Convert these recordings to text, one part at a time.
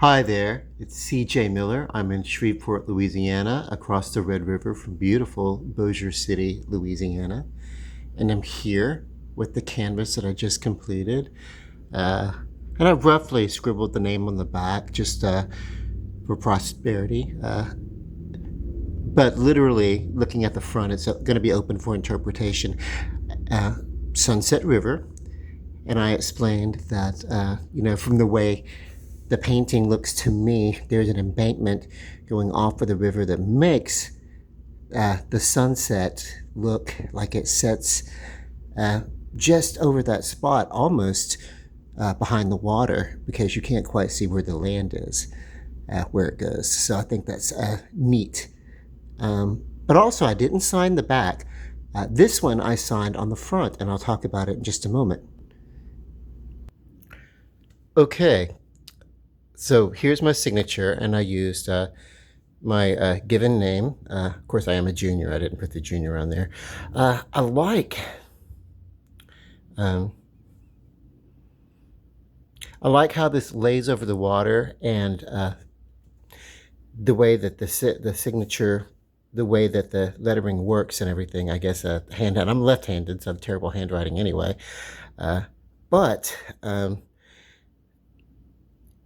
Hi there, it's CJ Miller. I'm in Shreveport, Louisiana, across the Red River from beautiful Bossier City, Louisiana. And I'm here with the canvas that I just completed. Uh, and I've roughly scribbled the name on the back just for prosperity. But literally, looking at the front, it's going to be open for interpretation. Uh, Sunset River. And I explained that, from the way the painting looks to me, there's an embankment going off of the river that makes the sunset look like it sets just over that spot, almost behind the water, because you can't quite see where the land is, where it goes. So I think that's neat. But also, I didn't sign the back. This one I signed on the front, and I'll talk about it in just a moment. Okay, so here's my signature, and I used my given name. Of course, I am a junior. I didn't put the junior on there. I like how this lays over the water, and the way that the signature, the way that the lettering works and everything. I guess handheld. I'm left-handed, so I have terrible handwriting anyway. But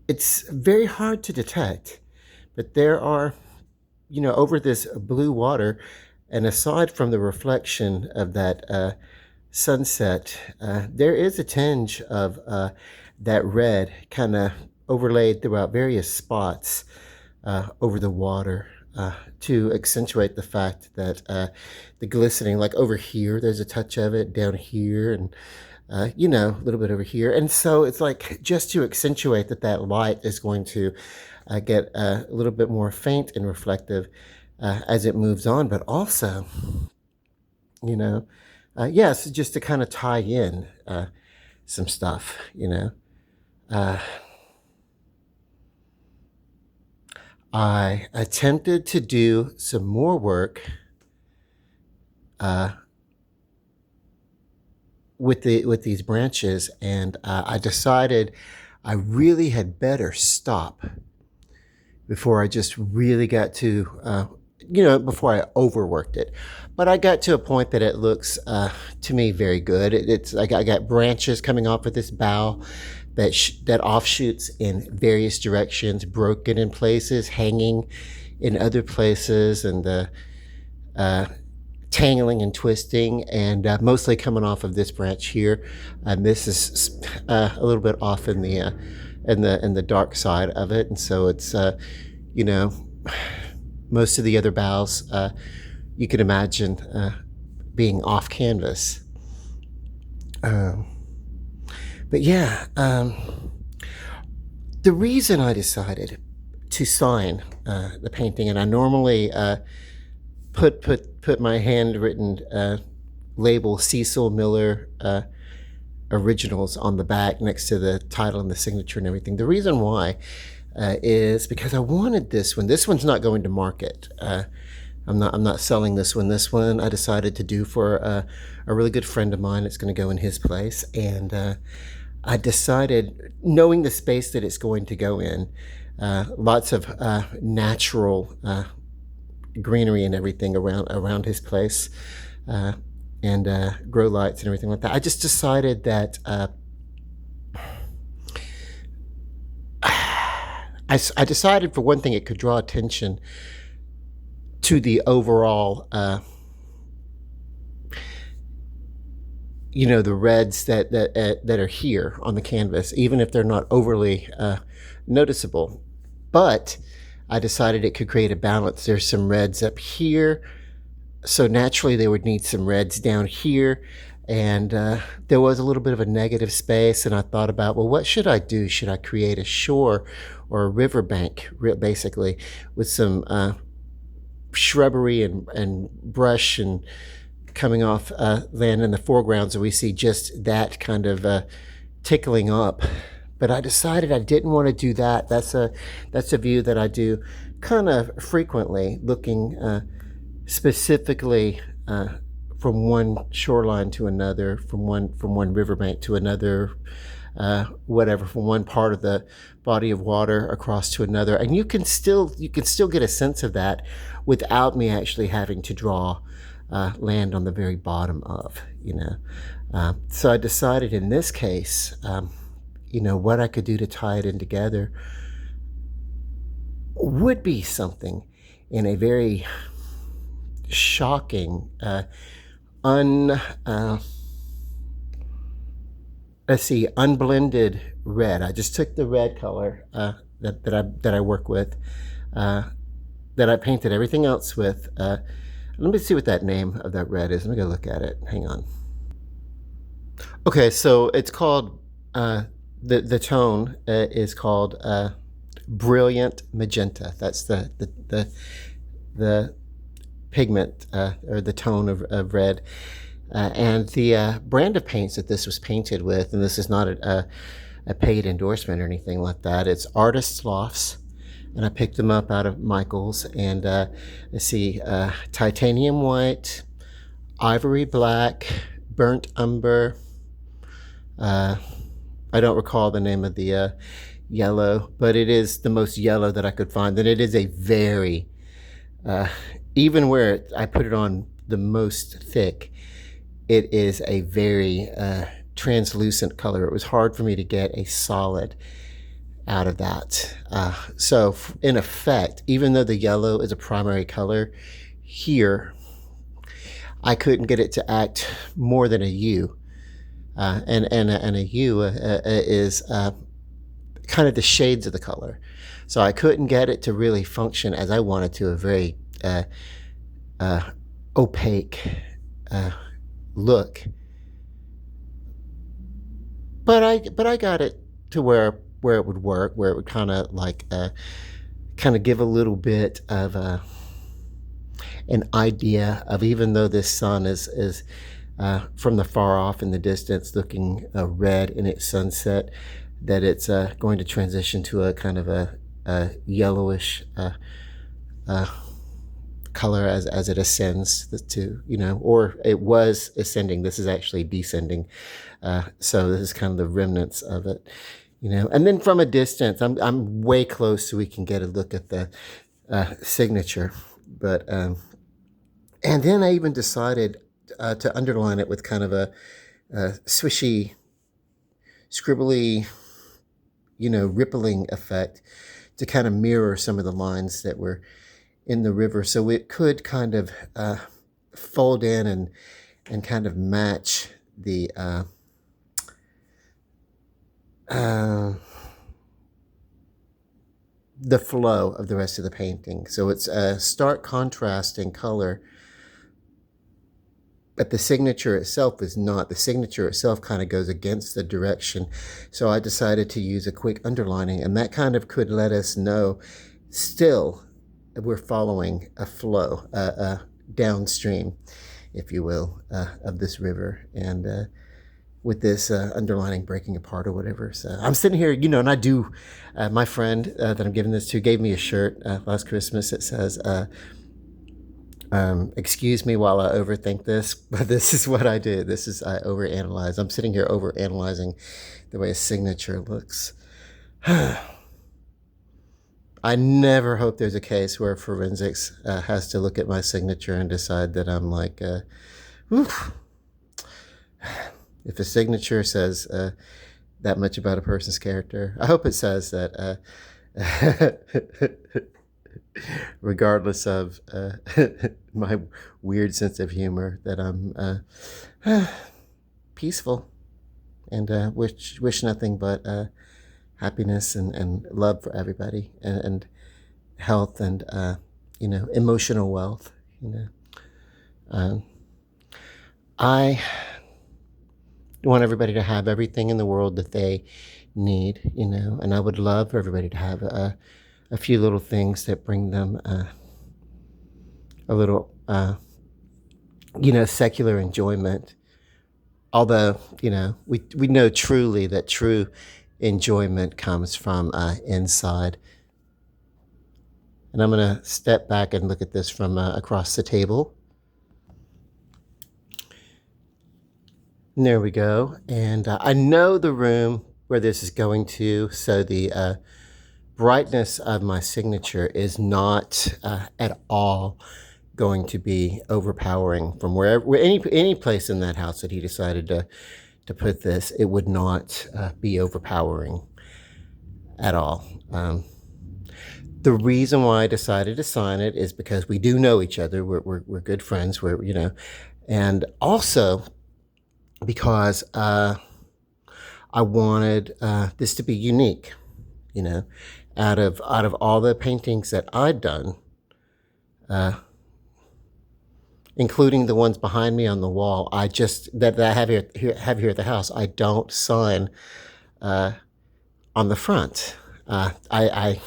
it's very hard to detect, but there are, over this blue water, and aside from the reflection of that sunset, there is a tinge of that red kind of overlaid throughout various spots over the water to accentuate the fact that the glistening, like over here, there's a touch of it, down here, and a little bit over here. And so it's like just to accentuate that light is going to get a little bit more faint and reflective as it moves on. But also, yes, just to kind of tie in some stuff, I attempted to do some more work with these branches, and I decided I really had better stop before I just really got to before I overworked it. But I got to a point that it looks to me very good. I got branches coming off of this bough that offshoots in various directions, broken in places, hanging in other places, and the tangling and twisting, and mostly coming off of this branch here. And this is a little bit off in the dark side of it, and so it's most of the other boughs you can imagine being off canvas. But yeah, the reason I decided to sign the painting, and I normally put my handwritten label Cecil Miller Originals on the back next to the title and the signature and everything. The reason why is because I wanted this one. This one's not going to market. I'm not selling this one. This one I decided to do for a really good friend of mine. It's going to go in his place, and I decided, knowing the space that it's going to go in, lots of natural greenery and everything around his place, and grow lights and everything like that. I just decided that I decided, for one thing, it could draw attention to the overall, the reds that are here on the canvas, even if they're not overly noticeable. But I decided it could create a balance. There's some reds up here, so naturally they would need some reds down here. And there was a little bit of a negative space, and I thought about, well, what should I do? Should I create a shore or a riverbank, basically, with some shrubbery and brush and coming off land in the foreground, so we see just that kind of tickling up. But I decided I didn't want to do that. That's a view that I do kind of frequently, looking specifically from one shoreline to another, from one riverbank to another, whatever, from one part of the body of water across to another, and you can still get a sense of that without me actually having to draw land on the very bottom of, so I decided in this case, what I could do to tie it in together would be something in a very shocking, unblended red. I just took the red color that I work with, that I painted everything else with. Let me see what that name of that red is. Let me go look at it. Hang on. Okay, so it's called the tone is called Brilliant Magenta. That's the pigment or the tone of red. And the brand of paints that this was painted with, and this is not a paid endorsement or anything like that, it's Artist Lofts, and I picked them up out of Michael's. And let's see, titanium white, ivory black, burnt umber. I don't recall the name of the yellow, but it is the most yellow that I could find. And it is a very, even where I put it on the most thick, it is a very translucent color. It was hard for me to get a solid out of that. So in effect, even though the yellow is a primary color, here I couldn't get it to act more than a U. And a U is kind of the shades of the color. So I couldn't get it to really function as I wanted to, a very opaque look. But I got it to where it would work, where it would kind of like give a little bit of an idea of, even though this sun is from the far off in the distance looking red in its sunset, that it's going to transition to a kind of a yellowish color as it ascends to, or it was ascending. This is actually descending. So this is kind of the remnants of it, and then from a distance, I'm way close so we can get a look at the signature. But, and then I even decided to underline it with kind of a swishy, scribbly, rippling effect to kind of mirror some of the lines that were in the river, so it could kind of fold in and kind of match the flow of the rest of the painting. So it's a stark contrast in color, but the signature itself is not. The signature itself kind of goes against the direction. So I decided to use a quick underlining, and that kind of could let us know still we're following a flow, downstream, if you will, of this river. And with this underlining breaking apart or whatever. So I'm sitting here, and I do, my friend that I'm giving this to gave me a shirt last Christmas that says, excuse me while I overthink this, but this is what I do. I overanalyze. I'm sitting here overanalyzing the way a signature looks. I never hope there's a case where forensics has to look at my signature and decide that I'm like, oof. If a signature says that much about a person's character, I hope it says that regardless of my weird sense of humor, that I'm peaceful and wish nothing but happiness and love for everybody, and health and emotional wealth. I want everybody to have everything in the world that they need, and I would love for everybody to have a few little things that bring them a little secular enjoyment. Although we know truly that true enjoyment comes from inside. And I'm going to step back and look at this from across the table. And there we go. And I know the room where this is going to. So the brightness of my signature is not at all going to be overpowering from wherever, any place in that house that he decided to put this. It would not be overpowering at all. The reason why I decided to sign it is because we do know each other. We're good friends. And also because I wanted this to be unique. You know, out of all the paintings that I'd done, including the ones behind me on the wall, I have here at the house, I don't sign on the front. I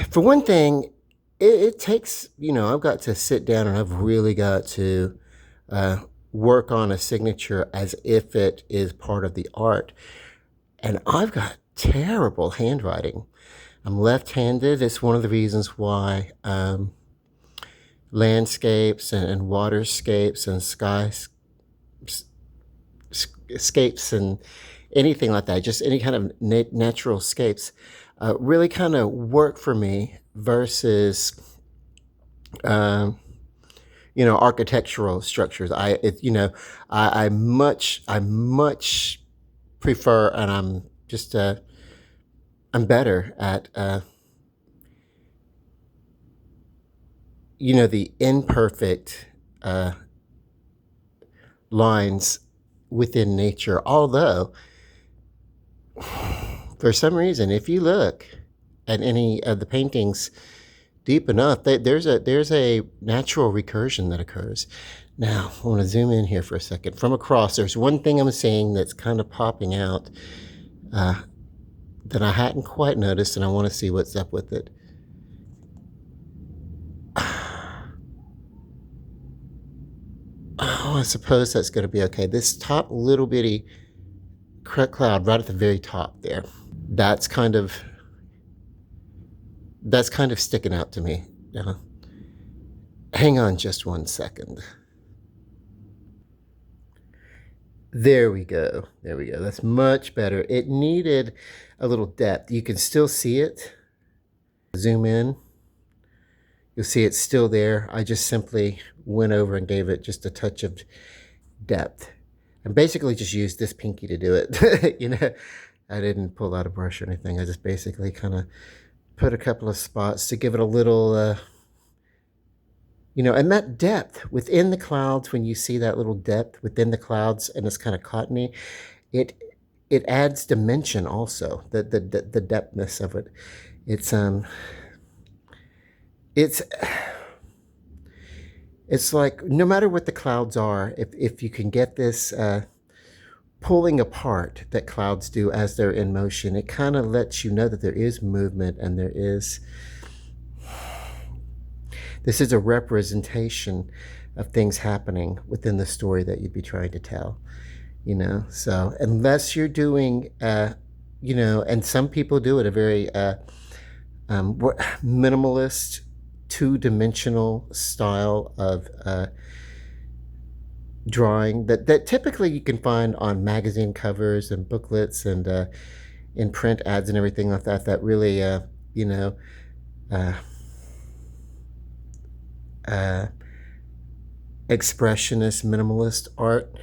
for one thing, it takes, I've got to sit down and I've really got to work on a signature as if it is part of the art. And I've got terrible handwriting. I'm left-handed. It's one of the reasons why landscapes and waterscapes and skyscapes and anything like that, just any kind of natural scapes, really kind of work for me versus architectural structures. I much prefer, and I'm better at the imperfect lines within nature. Although, for some reason, if you look at any of the paintings deep enough, there's a natural recursion that occurs. Now, I want to zoom in here for a second. From across, there's one thing I'm seeing that's kind of popping out that I hadn't quite noticed, and I want to see what's up with it. Oh, I suppose that's going to be okay. This top little bitty cloud right at the very top there, that's kind of sticking out to me. Hang on just one second. There we go. That's much better. It needed a little depth. You can still see it. Zoom in. You'll see it's still there. I just simply went over and gave it just a touch of depth. And basically just used this pinky to do it. I didn't pull out a brush or anything. I just basically kind of put a couple of spots to give it a little, and that depth within the clouds, when you see that little depth within the clouds and it's kind of cottony, it adds dimension also, the depthness of it. It's like, no matter what the clouds are, if you can get this pulling apart that clouds do as they're in motion, it kind of lets you know that there is movement and this is a representation of things happening within the story that you'd be trying to tell, so unless you're doing and some people do it a very minimalist, two-dimensional style of drawing that typically you can find on magazine covers and booklets and in print ads and everything like that really expressionist, minimalist art.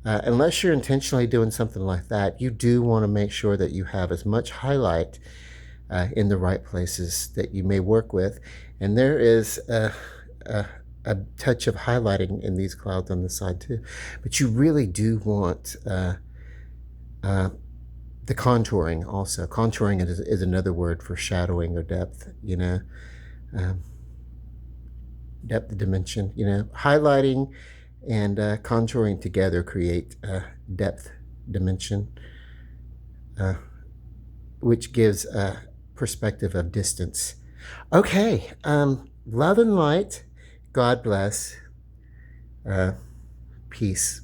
Unless you're intentionally doing something like that, you do want to make sure that you have as much highlight in the right places that you may work with. And there is a touch of highlighting in these clouds on the side too. But you really do want the contouring also. Contouring is another word for shadowing or depth, depth, dimension, highlighting and contouring together create depth, dimension, which gives a perspective of distance. Okay, love and light. God bless. Peace.